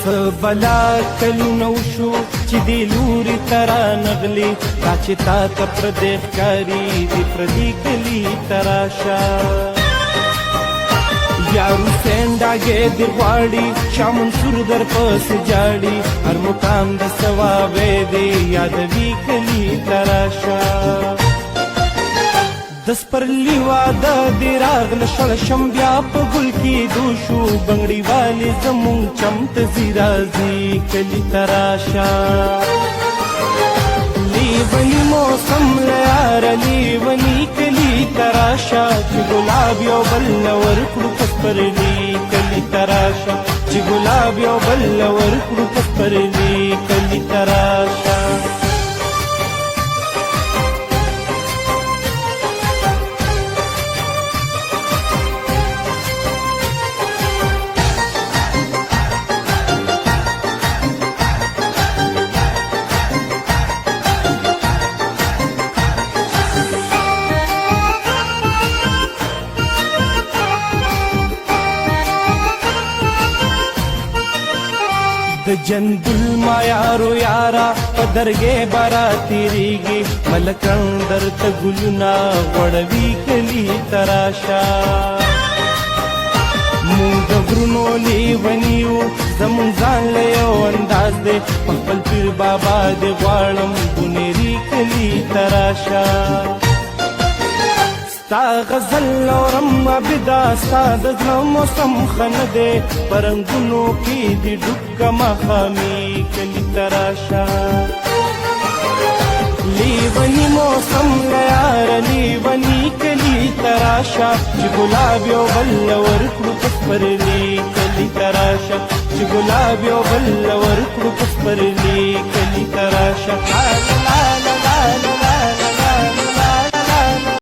بلا کلونه وشو چې دې لوري ته رانغلې دا چې تا ته پردی ښکاري د پردي کلي ته راشه یار حسین ډاګې دې غواړي شاه منصور در پسې جاړي هر مقام د ثوابې دې یادوي کلي ته راشه د سپرلي واده دې راغله شړشم بیا په ګل کې دوشو بنګړي والې زمونږ چمت ځي راځي کلي ته راشه لیوني موسم له یاره لیوني کلي ته راشه چې ګلاب یو بل له ورکړو په سپرلي کلي ته راشه چې ګلاب یو بل له ورکړو په سپرلي کلي ته راشه د جندل ما یارو یارا په درګې بارا تیریږي ملکن درته ګلونه غوړوي کلي ته راشه مونږ د غرونو لیونیو زمونږ ځان له یو انداز دی په خپل پیر بابا دې غواړم بونیري کلي ته راشه ستا غزل اورم عبدا ستا د زړه موسم ښه نه دی په رنګونو کې دې ډوب که ماښامي کلي ته راشه لیوني موسم له یاره لیوني کلي ته راشه چې ګلاب یو بل له ورکړو په سپرلي کلي ته راشه چې ګلاب یو بل له ورکړو په سپرلي کلي ته راشه لا لا لا لا